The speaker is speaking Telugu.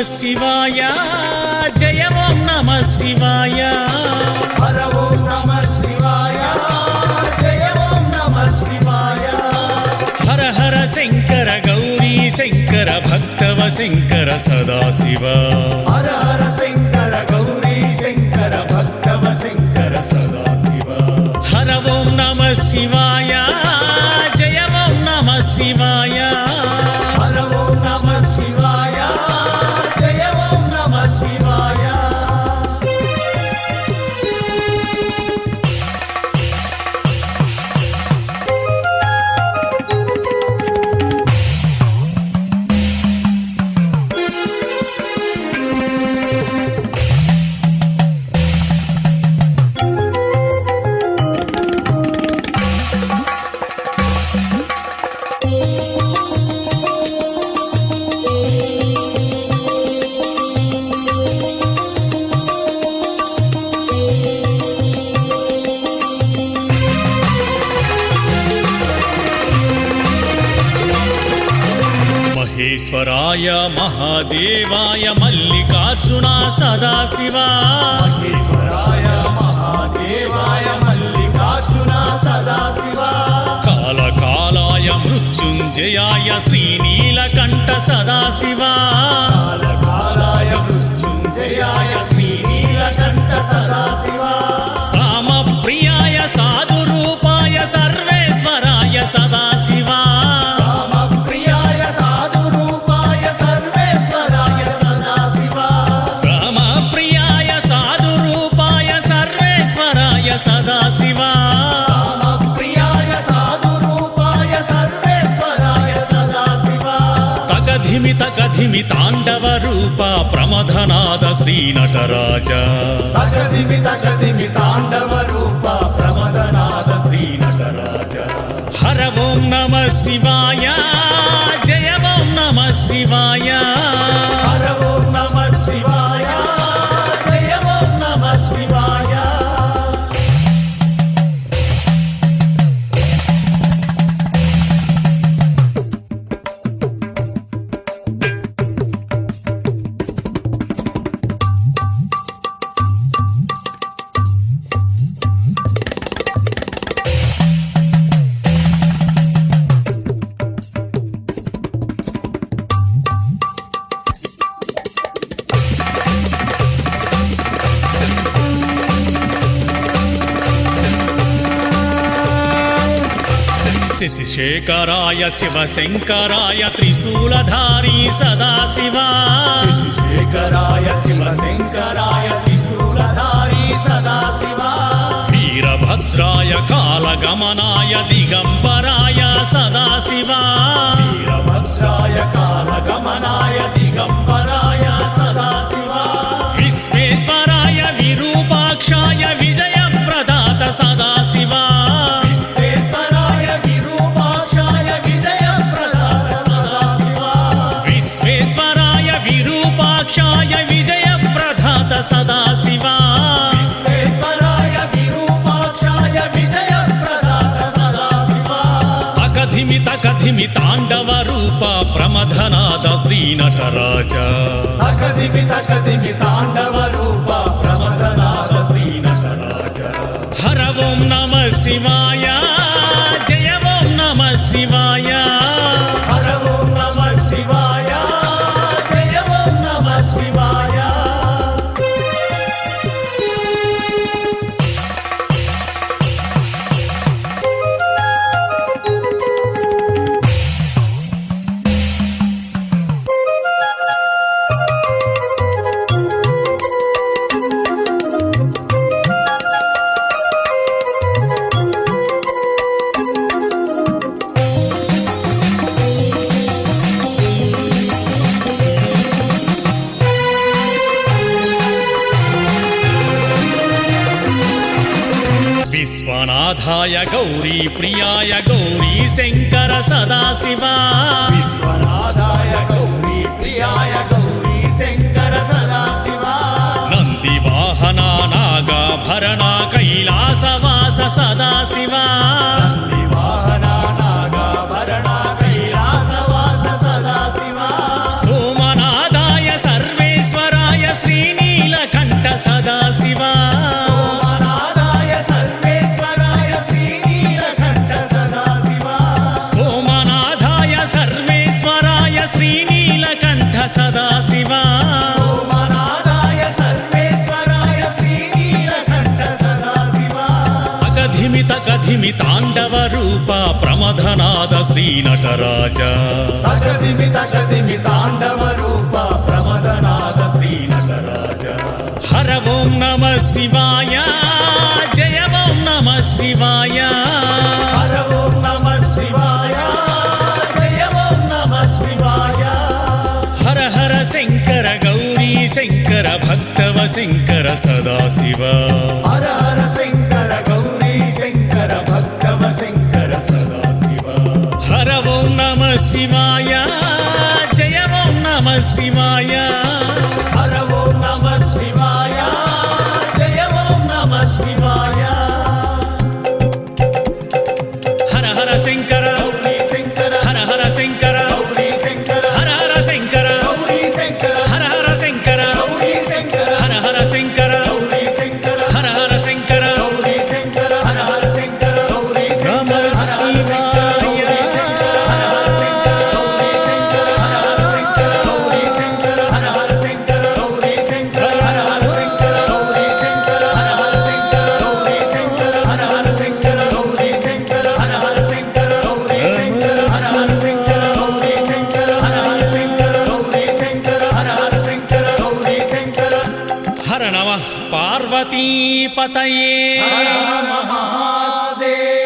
శివాయ జయ ఓం నమః శివాయ హర ఓం నమః శివాయ జయ ఓం నమః శివాయ హర హర శంకర గౌరీ శంకర భక్తవ శంకర సదాశివ హర హర శంకర గౌరీ శంకర భక్తవ శంకర సదాశివ హర ఓం నమః శివాయ జయ ఓం నమః శివాయ హర ఓం నమః శివాయ జయ ఓం నమః శివాయ మహేశ్వరాయ మహాదేవాయ మల్లికార్జున సదాశివ మహేశ్వరాయ మహాదేవాయ మల్లికార్జున సదాశివ కాలకాలాయ మృత్యుంజయాయ శ్రీనీలకంఠ సదాశివ కాలకాలాయ మృత్యుంజయాయ శ్రీనీలకంఠ సదాశివ సామప్రియాయ సాధురూపాయ సర్వేశ్వరాయ సదాశివ రామప్రియాయ సాధురూపాయ సర్వేశ్వరాయ సదాశివ సమప్రియాయ సాధురూపాయ సర్వేశ్వరాయ సదాశివ రామప్రియాయ సాధురూపాయ సర్వేశ్వరాయ సదాశివ తగధిమి తగధిమి తాండవ రూప ప్రమథనాద శ్రీనటరాజ తగదిమి తగదిమి తాండవ రూప ప్రమదనాథ శ్రీ నటరాజ హర ఓం నమః శివాయ జయ ఓం నమః శివాయ హర ఓం నమః శివాయ జయ ఓం నమః శివాయ శశిశేఖరాయ శివశంకరాయ త్రిశూలధారీ సదాశివ శేఖరాయ శివశంకరాయ త్రిశూలధారీ సదాశివ వీరభద్రాయ కాలగమనాయ దిగంబరాయ సదాశివ వీరభద్రాయ కాలగమనాయ దిగంబరాయ సదాశివ విశ్వేశ్వరాయ విరూపాక్షాయ విజయప్రదాత సదాశివ విశ్వేశ్వరాయ విరూపాక్షాయ విజయప్రదాత సదాశివ విశ్వేశ్వరాయ విరూపాక్షాయ విజయప్రదాత సదాశివ విశ్వేశ్వరాయ విరూపాక్షాయ విజయప్రదాత సదాశివ తకధిమి తకధిమి తాండవ రూప ప్రమథనాద శ్రీనటరాజ తగదిమి తగదిమి తాండవ రూప ప్రమదనాథ శ్రీ నటరాజ హర ఓం నమః శివాయ జయ ఓం నమః శివాయ హర ఓం నమః శివాయ జయ ఓం నమః శివాయ విశ్వనాథాయ గౌరీ ప్రియాయ గౌరీ శంకర సదాశివ విశ్వనాథాయ గౌరీ ప్రియాయ గౌరీ శంకర సదాశివ నంది వాహన నాగాభరణ కైలాసవాస సదాశివ వాహన నాగాభరణ కైలాసవాస సదాశివ సోమనాథాయ సర్వ సదాశివ సోమనాథాయ సర్వేశ్వరాయ శ్రీనీలకంఠ సదాశివ సోమనాథాయ సర్వేశ్వరాయ శ్రీనీలకంఠ సదాశివ సోమనాథాయ సర్వేశ్వరాయ శ్రీనీలకంఠ సదాశివ అకధిమిత కధిమి తాండవ రూప ప్రమథనాద శ్రీ నటరాజ తగదిమి తాండవ రూప ప్రమదనాథ శ్రీ నటరాజ హర ఓం నమ శివాయ జయ ఓం నమ శివాయ హర ఓం నమ శివాయ జయ ఓం నమ శివాయ హర హర శంకర గౌరీ శంకర భక్తవ శంకర సదాశివ హర హర శంకర గౌరీ శంకర భక్తవ శంకర సదాశివ హర ఓం నమ శివాయ జయ ఓం నమ శివాయ హర ఓం నమ శివాయ జయ ఓం నమ శివాయ హర హర శంకర గౌరీ శంకర హర హర శంకర గౌరీ శంకర హర హర శంకర గౌరీ శంకర హర హర శంకర గౌరీ శంకర హర హర శంకర గౌరీ శంకర హర హర శంకర గౌరీ శంకర హర హర శంకర గౌరీ నమ శంకర శివాయ హర హర శంకర గౌరీ శంకర హర హర శంకర గౌరీ శంకర హర హర శంకర గౌరీ శంకర హర హర శంకర గౌరీ శంకర హర హర శంకర గౌరీ శంకర హర హర శంకర గౌరీ శంకర హర హర శంకర గౌరీ శంకర హర హర శంకర గౌరీ శంకర హర హర శంకర గౌరీ శంకర హర హర శంకర గౌరీ శంకర హర నమ పార్వతీపతయే హర మహాదేవ